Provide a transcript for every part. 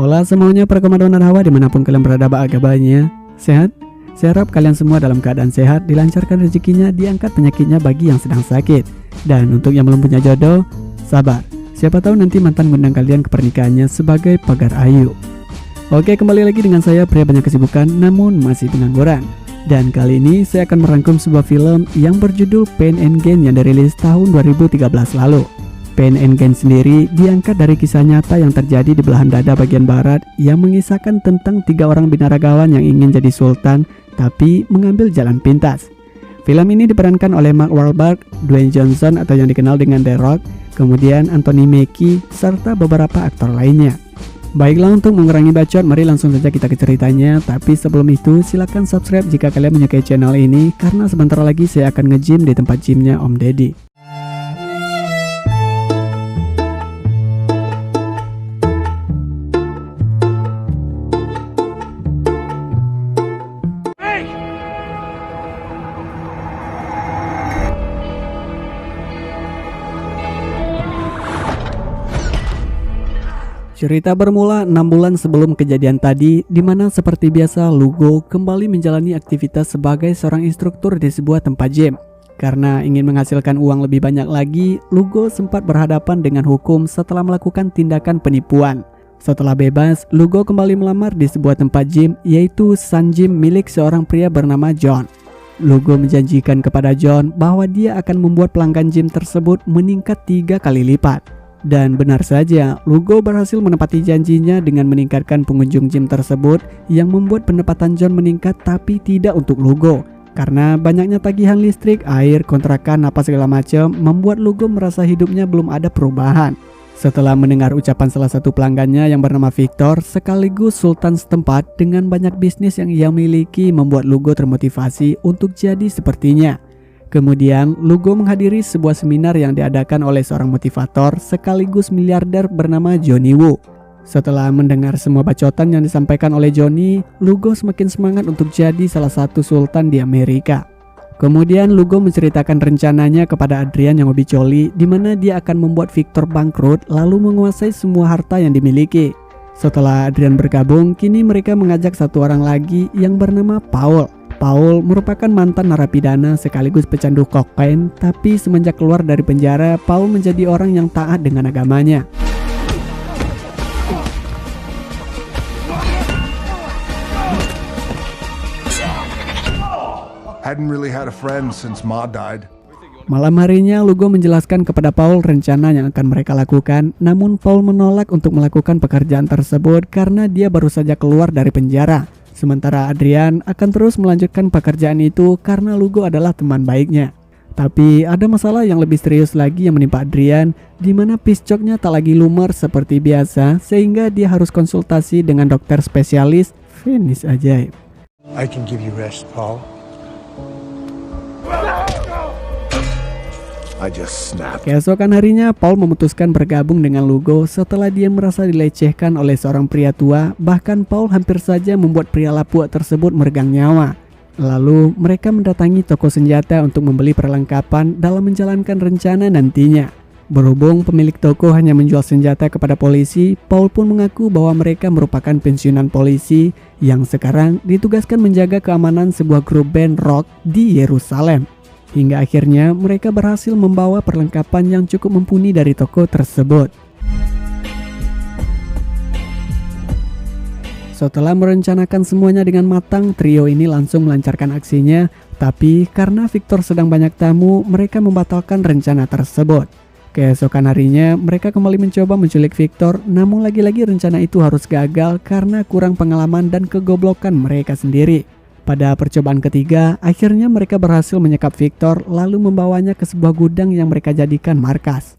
Hola semuanya para komandan dan hawa dimanapun kalian berada kabarnya. Sehat? Saya harap kalian semua dalam keadaan sehat, dilancarkan rezekinya, diangkat penyakitnya bagi yang sedang sakit. Dan untuk yang belum punya jodoh, sabar. Siapa tahu nanti mantan ngundang kalian ke pernikahannya sebagai pagar ayu. Oke, kembali lagi dengan saya, pria banyak kesibukan namun masih pengangguran. Dan kali ini saya akan merangkum sebuah film yang berjudul Pain and Gain yang dirilis tahun 2013 lalu. Pain and Gain sendiri diangkat dari kisah nyata yang terjadi di belahan dada bagian barat yang mengisahkan tentang 3 orang binaragawan yang ingin jadi sultan tapi mengambil jalan pintas. Film ini diperankan oleh Mark Wahlberg, Dwayne Johnson atau yang dikenal dengan The Rock, kemudian Anthony Mackie, serta beberapa aktor lainnya. Baiklah, untuk mengurangi bacot, mari langsung saja kita ke ceritanya. Tapi sebelum itu, silahkan subscribe jika kalian menyukai channel ini, karena sebentar lagi saya akan nge-gym di tempat gymnya Om Deddy. Cerita bermula 6 bulan sebelum kejadian tadi, di mana seperti biasa Lugo kembali menjalani aktivitas sebagai seorang instruktur di sebuah tempat gym. Karena ingin menghasilkan uang lebih banyak lagi, Lugo sempat berhadapan dengan hukum setelah melakukan tindakan penipuan. Setelah bebas, Lugo kembali melamar di sebuah tempat gym, yaitu Sun Gym milik seorang pria bernama John. Lugo menjanjikan kepada John bahwa dia akan membuat pelanggan gym tersebut meningkat 3 kali lipat. Dan benar saja, Lugo berhasil menepati janjinya dengan meningkatkan pengunjung gym tersebut yang membuat pendapatan John meningkat, tapi tidak untuk Lugo. Karena banyaknya tagihan listrik, air, kontrakan, apa segala macam membuat Lugo merasa hidupnya belum ada perubahan. Setelah mendengar ucapan salah satu pelanggannya yang bernama Victor, sekaligus sultan setempat dengan banyak bisnis yang ia miliki, membuat Lugo termotivasi untuk jadi sepertinya. Kemudian, Lugo menghadiri sebuah seminar yang diadakan oleh seorang motivator sekaligus miliarder bernama Johnny Wu. Setelah mendengar semua bacotan yang disampaikan oleh Johnny, Lugo semakin semangat untuk jadi salah satu sultan di Amerika. Kemudian, Lugo menceritakan rencananya kepada Adrian yang hobi coli, di mana dia akan membuat Victor bangkrut lalu menguasai semua harta yang dimiliki. Setelah Adrian bergabung, kini mereka mengajak satu orang lagi yang bernama Paul. Paul merupakan mantan narapidana sekaligus pecandu kokain, tapi semenjak keluar dari penjara, Paul menjadi orang yang taat dengan agamanya. Hadn't really had a friend since Ma died. Malam harinya, Lugo menjelaskan kepada Paul rencana yang akan mereka lakukan, namun Paul menolak untuk melakukan pekerjaan tersebut karena dia baru saja keluar dari penjara. Sementara Adrian akan terus melanjutkan pekerjaan itu karena Lugo adalah teman baiknya. Tapi ada masalah yang lebih serius lagi yang menimpa Adrian, di mana piscoknya tak lagi lumer seperti biasa, sehingga dia harus konsultasi dengan dokter spesialis penis ajaib. I can give you rest, Paul. I just snapped. Keesokan harinya, Paul memutuskan bergabung dengan Lugo setelah dia merasa dilecehkan oleh seorang pria tua. Bahkan Paul hampir saja membuat pria lapuk tersebut meregang nyawa. Lalu mereka mendatangi toko senjata untuk membeli perlengkapan dalam menjalankan rencana nantinya. Berhubung pemilik toko hanya menjual senjata kepada polisi, Paul pun mengaku bahwa mereka merupakan pensiunan polisi yang sekarang ditugaskan menjaga keamanan sebuah grup band rock di Yerusalem. Hingga akhirnya mereka berhasil membawa perlengkapan yang cukup mumpuni dari toko tersebut. Setelah merencanakan semuanya dengan matang, trio ini langsung melancarkan aksinya. Tapi karena Victor sedang banyak tamu, mereka membatalkan rencana tersebut. Keesokan harinya, mereka kembali mencoba menculik Victor, namun lagi-lagi rencana itu harus gagal karena kurang pengalaman dan kegoblokan mereka sendiri. Pada percobaan ketiga, akhirnya mereka berhasil menyekap Victor lalu membawanya ke sebuah gudang yang mereka jadikan markas.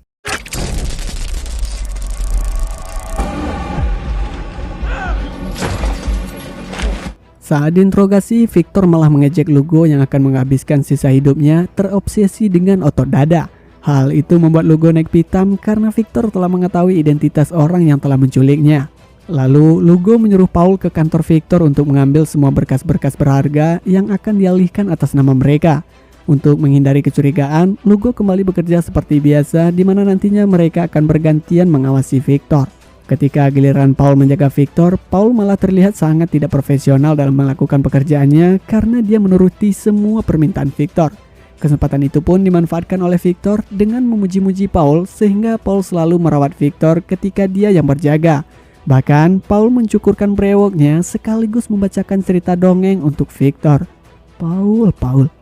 Saat diinterogasi, Victor malah mengejek Lugo yang akan menghabiskan sisa hidupnya terobsesi dengan otot dada. Hal itu membuat Lugo naik pitam karena Victor telah mengetahui identitas orang yang telah menculiknya. Lalu Lugo menyuruh Paul ke kantor Victor untuk mengambil semua berkas-berkas berharga yang akan dialihkan atas nama mereka. Untuk menghindari kecurigaan, Lugo kembali bekerja seperti biasa, di mana nantinya mereka akan bergantian mengawasi Victor. Ketika giliran Paul menjaga Victor, Paul malah terlihat sangat tidak profesional dalam melakukan pekerjaannya karena dia menuruti semua permintaan Victor. Kesempatan itu pun dimanfaatkan oleh Victor dengan memuji-muji Paul sehingga Paul selalu merawat Victor ketika dia yang berjaga. Bahkan Paul mencukurkan brewoknya sekaligus membacakan cerita dongeng untuk Victor. Paul.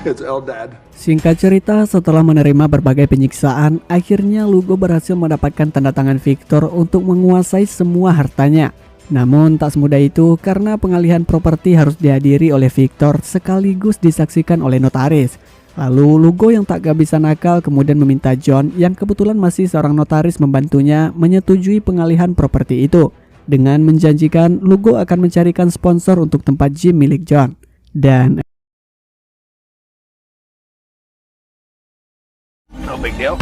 It's Eldad. Singkat cerita, setelah menerima berbagai penyiksaan, akhirnya Lugo berhasil mendapatkan tanda tangan Victor untuk menguasai semua hartanya. Namun tak semudah itu karena pengalihan properti harus dihadiri oleh Victor sekaligus disaksikan oleh notaris. Lalu Lugo yang tak kehabisan akal kemudian meminta John yang kebetulan masih seorang notaris membantunya menyetujui pengalihan properti itu. Dengan menjanjikan Lugo akan mencarikan sponsor untuk tempat gym milik John. Dan No big deal.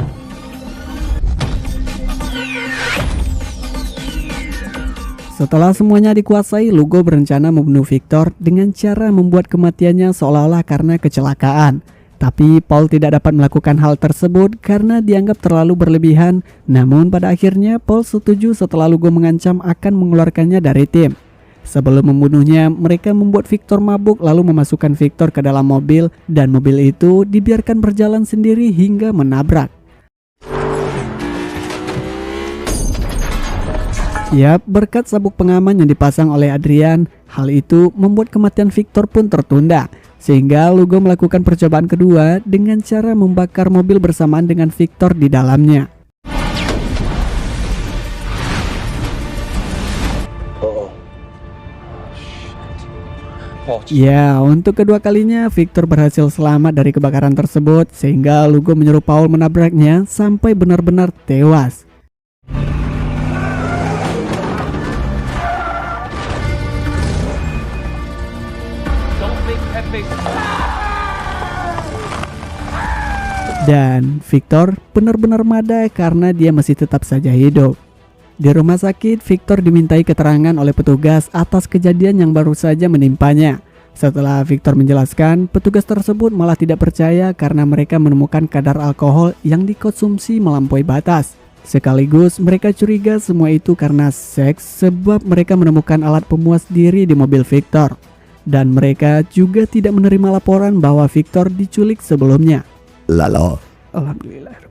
setelah semuanya dikuasai, Lugo berencana membunuh Victor dengan cara membuat kematiannya seolah-olah karena kecelakaan. Tapi Paul tidak dapat melakukan hal tersebut karena dianggap terlalu berlebihan. Namun pada akhirnya Paul setuju setelah Lugo mengancam akan mengeluarkannya dari tim. Sebelum membunuhnya, mereka membuat Victor mabuk lalu memasukkan Victor ke dalam mobil dan mobil itu dibiarkan berjalan sendiri hingga menabrak. Yap, berkat sabuk pengaman yang dipasang oleh Adrian, hal itu membuat kematian Victor pun tertunda. Sehingga Lugo melakukan percobaan kedua dengan cara membakar mobil bersamaan dengan Victor di dalamnya. Ya, untuk kedua kalinya Victor berhasil selamat dari kebakaran tersebut sehingga Lugo menyuruh Paul menabraknya sampai benar-benar tewas. Dan Victor benar-benar madai karena dia masih tetap saja hidup. Di rumah sakit, Victor dimintai keterangan oleh petugas atas kejadian yang baru saja menimpanya. Setelah Victor menjelaskan, petugas tersebut malah tidak percaya karena mereka menemukan kadar alkohol yang dikonsumsi melampaui batas. Sekaligus mereka curiga semua itu karena seks sebab mereka menemukan alat pemuas diri di mobil Victor. Dan mereka juga tidak menerima laporan bahwa Victor diculik sebelumnya. Lalo. Alhamdulillah.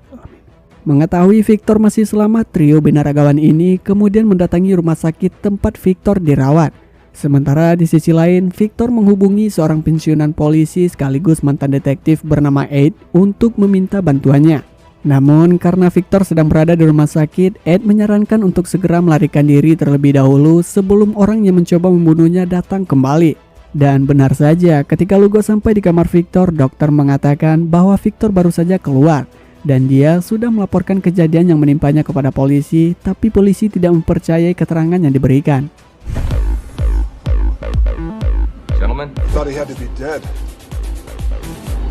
Mengetahui Victor masih selamat, trio binaragawan ini kemudian mendatangi rumah sakit tempat Victor dirawat. Sementara di sisi lain, Victor menghubungi seorang pensiunan polisi sekaligus mantan detektif bernama Ed untuk meminta bantuannya. Namun karena Victor sedang berada di rumah sakit, Ed menyarankan untuk segera melarikan diri terlebih dahulu sebelum orang yang mencoba membunuhnya datang kembali. Dan benar saja, ketika Lugo sampai di kamar Victor, dokter mengatakan bahwa Victor baru saja keluar dan dia sudah melaporkan kejadian yang menimpanya kepada polisi, tapi polisi tidak mempercayai keterangan yang diberikan. Gentlemen, thought he had to be dead.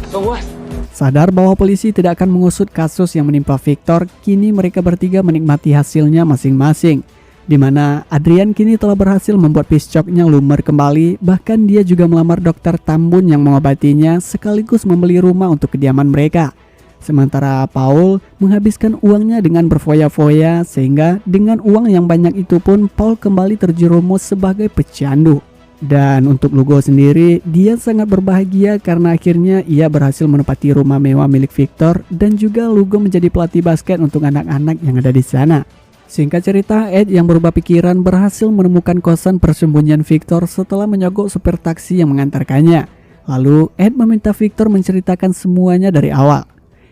So what? Sadar bahwa polisi tidak akan mengusut kasus yang menimpa Victor, kini mereka bertiga menikmati hasilnya masing-masing. Di mana Adrian kini telah berhasil membuat piscoknya lumer kembali, bahkan dia juga melamar dokter Tambun yang mengobatinya sekaligus membeli rumah untuk kediaman mereka. Sementara Paul menghabiskan uangnya dengan berfoya-foya sehingga dengan uang yang banyak itu pun Paul kembali terjerumus sebagai pecandu. Dan untuk Lugo sendiri, dia sangat berbahagia karena akhirnya ia berhasil menempati rumah mewah milik Victor dan juga Lugo menjadi pelatih basket untuk anak-anak yang ada di sana. Singkat cerita, Ed yang berubah pikiran berhasil menemukan kosan persembunyian Victor setelah menyogok supir taksi yang mengantarkannya. Lalu Ed meminta Victor menceritakan semuanya dari awal.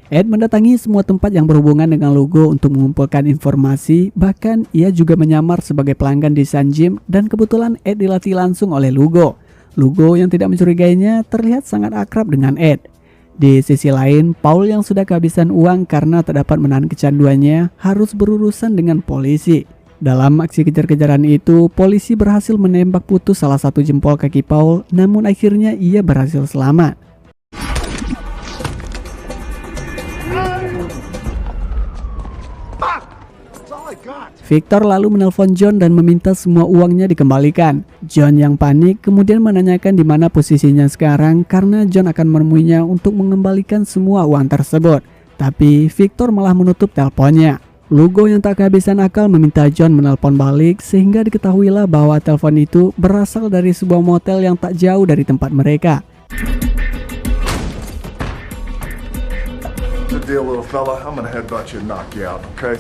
Ed mendatangi semua tempat yang berhubungan dengan Lugo untuk mengumpulkan informasi, bahkan ia juga menyamar sebagai pelanggan di Sun Gym dan kebetulan Ed dilatih langsung oleh Lugo. Lugo yang tidak mencurigainya terlihat sangat akrab dengan Ed. Di sisi lain, Paul yang sudah kehabisan uang karena tak dapat menahan kecanduannya harus berurusan dengan polisi. Dalam aksi kejar-kejaran itu, polisi berhasil menembak putus salah satu jempol kaki Paul, namun akhirnya ia berhasil selamat. Victor lalu menelpon John dan meminta semua uangnya dikembalikan. John yang panik kemudian menanyakan di mana posisinya sekarang karena John akan menemuinya untuk mengembalikan semua uang tersebut. Tapi Victor malah menutup teleponnya. Lugo yang tak kehabisan akal meminta John menelpon balik sehingga diketahuilah bahwa telepon itu berasal dari sebuah motel yang tak jauh dari tempat mereka.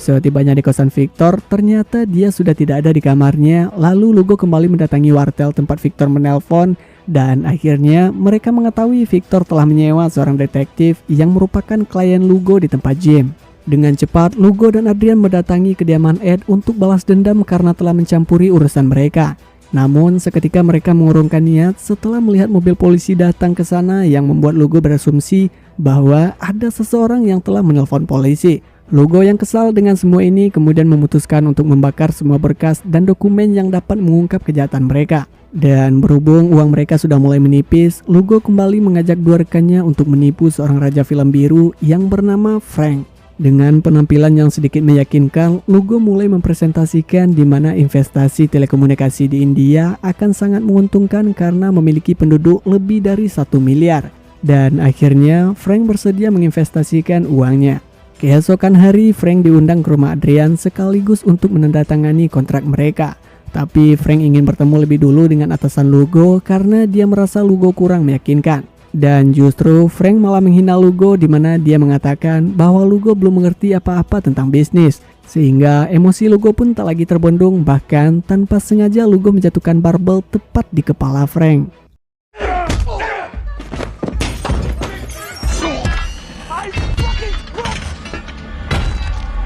Setibanya di kosan Victor, ternyata dia sudah tidak ada di kamarnya. Lalu Lugo kembali mendatangi wartel tempat Victor menelpon dan akhirnya mereka mengetahui Victor telah menyewa seorang detektif yang merupakan klien Lugo di tempat gym. Dengan cepat, Lugo dan Adrian mendatangi kediaman Ed untuk balas dendam karena telah mencampuri urusan mereka. Namun, seketika mereka mengurungkan niat setelah melihat mobil polisi datang ke sana yang membuat Lugo berasumsi bahwa ada seseorang yang telah menelpon polisi. Lugo yang kesal dengan semua ini kemudian memutuskan untuk membakar semua berkas dan dokumen yang dapat mengungkap kejahatan mereka. Dan berhubung uang mereka sudah mulai menipis, Lugo kembali mengajak dua rekannya untuk menipu seorang raja film biru yang bernama Frank. Dengan penampilan yang sedikit meyakinkan, Lugo mulai mempresentasikan di mana investasi telekomunikasi di India akan sangat menguntungkan karena memiliki penduduk lebih dari 1 miliar. Dan akhirnya Frank bersedia menginvestasikan uangnya. Keesokan hari, Frank diundang ke rumah Adrian sekaligus untuk menandatangani kontrak mereka. Tapi Frank ingin bertemu lebih dulu dengan atasan Lugo karena dia merasa Lugo kurang meyakinkan. Dan justru Frank malah menghina Lugo di mana dia mengatakan bahwa Lugo belum mengerti apa-apa tentang bisnis. Sehingga emosi Lugo pun tak lagi terbendung, bahkan tanpa sengaja Lugo menjatuhkan barbel tepat di kepala Frank.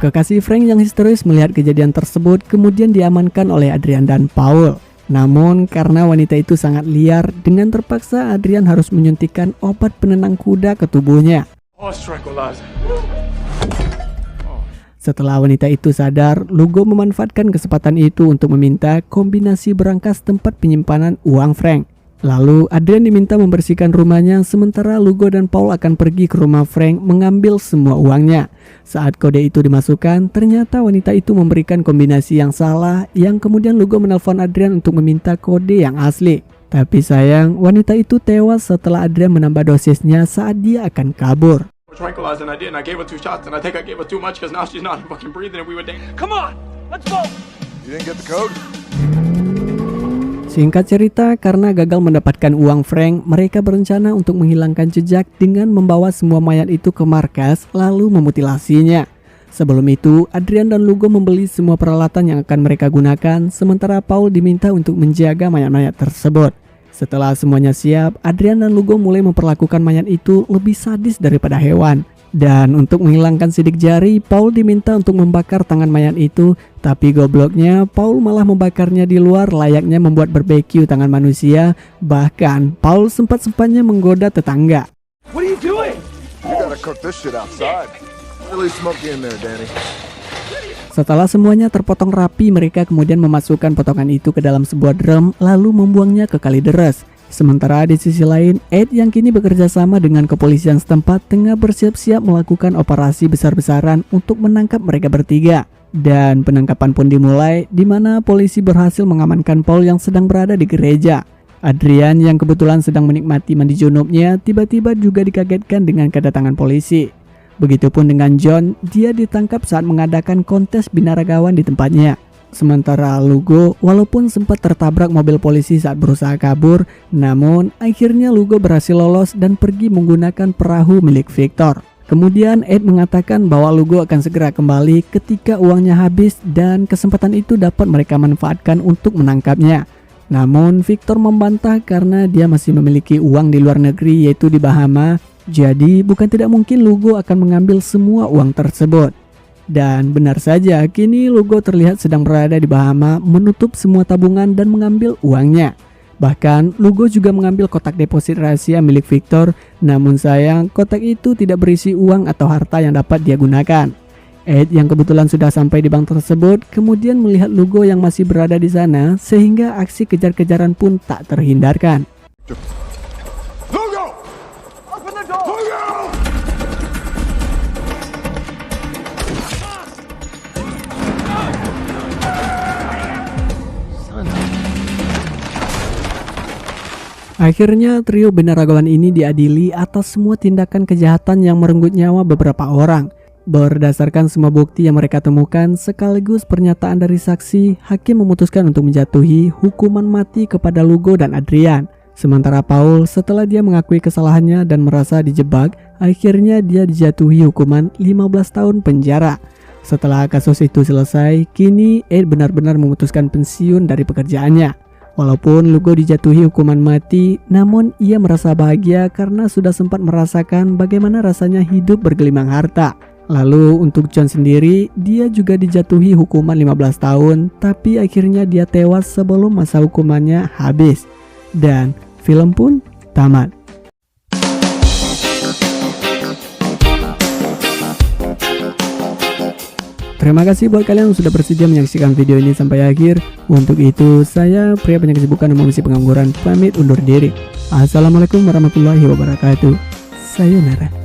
Kekasih Frank yang histeris melihat kejadian tersebut kemudian diamankan oleh Adrian dan Paul. Namun karena wanita itu sangat liar, dengan terpaksa Adrian harus menyuntikkan obat penenang kuda ke tubuhnya. Setelah wanita itu sadar, Lugo memanfaatkan kesempatan itu untuk meminta kombinasi berangkas tempat penyimpanan uang Frank. Lalu Adrian diminta membersihkan rumahnya sementara Lugo dan Paul akan pergi ke rumah Frank mengambil semua uangnya. Saat kode itu dimasukkan, ternyata wanita itu memberikan kombinasi yang salah yang kemudian Lugo menelpon Adrian untuk meminta kode yang asli. Tapi sayang, wanita itu tewas setelah Adrian menambah dosisnya saat dia akan kabur. Singkat cerita, karena gagal mendapatkan uang Frank, mereka berencana untuk menghilangkan jejak dengan membawa semua mayat itu ke markas lalu memutilasinya. Sebelum itu, Adrian dan Lugo membeli semua peralatan yang akan mereka gunakan, sementara Paul diminta untuk menjaga mayat-mayat tersebut. Setelah semuanya siap, Adrian dan Lugo mulai memperlakukan mayat itu lebih sadis daripada hewan. Dan untuk menghilangkan sidik jari, Paul diminta untuk membakar tangan mayat itu. Tapi gobloknya, Paul malah membakarnya di luar layaknya membuat barbeque tangan manusia. Bahkan, Paul sempat-sempatnya menggoda tetangga. What are you doing? You gotta cook this shit outside. Really smoky in there, Danny. Setelah semuanya terpotong rapi, mereka kemudian memasukkan potongan itu ke dalam sebuah drum lalu membuangnya ke kali deras. Sementara di sisi lain, Ed yang kini bekerja sama dengan kepolisian setempat tengah bersiap-siap melakukan operasi besar-besaran untuk menangkap mereka bertiga. Dan penangkapan pun dimulai, di mana polisi berhasil mengamankan Paul yang sedang berada di gereja. Adrian yang kebetulan sedang menikmati mandi junubnya tiba-tiba juga dikagetkan dengan kedatangan polisi. Begitupun dengan John, dia ditangkap saat mengadakan kontes binaragawan di tempatnya. Sementara Lugo, walaupun sempat tertabrak mobil polisi saat berusaha kabur, namun akhirnya Lugo berhasil lolos dan pergi menggunakan perahu milik Victor. Kemudian Ed mengatakan bahwa Lugo akan segera kembali ketika uangnya habis dan kesempatan itu dapat mereka manfaatkan untuk menangkapnya. Namun Victor membantah karena dia masih memiliki uang di luar negeri yaitu di Bahama, jadi bukan tidak mungkin Lugo akan mengambil semua uang tersebut. Dan benar saja, kini Lugo terlihat sedang berada di Bahama menutup semua tabungan dan mengambil uangnya. Bahkan, Lugo juga mengambil kotak deposit rahasia milik Victor, namun sayang kotak itu tidak berisi uang atau harta yang dapat dia gunakan. Ed yang kebetulan sudah sampai di bank tersebut, kemudian melihat Lugo yang masih berada di sana, sehingga aksi kejar-kejaran pun tak terhindarkan. Lugo! Open the door! Lugo! Akhirnya trio binaragawan ini diadili atas semua tindakan kejahatan yang merenggut nyawa beberapa orang. Berdasarkan semua bukti yang mereka temukan sekaligus pernyataan dari saksi, hakim memutuskan untuk menjatuhi hukuman mati kepada Lugo dan Adrian. Sementara Paul setelah dia mengakui kesalahannya dan merasa dijebak, akhirnya dia dijatuhi hukuman 15 tahun penjara. Setelah kasus itu selesai, kini Ed benar-benar memutuskan pensiun dari pekerjaannya. Walaupun Lugo dijatuhi hukuman mati, namun ia merasa bahagia karena sudah sempat merasakan bagaimana rasanya hidup bergelimang harta. Lalu untuk John sendiri, dia juga dijatuhi hukuman 15 tahun, tapi akhirnya dia tewas sebelum masa hukumannya habis. Dan film pun tamat. Terima kasih buat kalian yang sudah bersedia menyaksikan video ini sampai akhir. Untuk itu, saya pria banyak kesibukan dan mengisi pengangguran pamit undur diri. Assalamualaikum warahmatullahi wabarakatuh. Sayonara.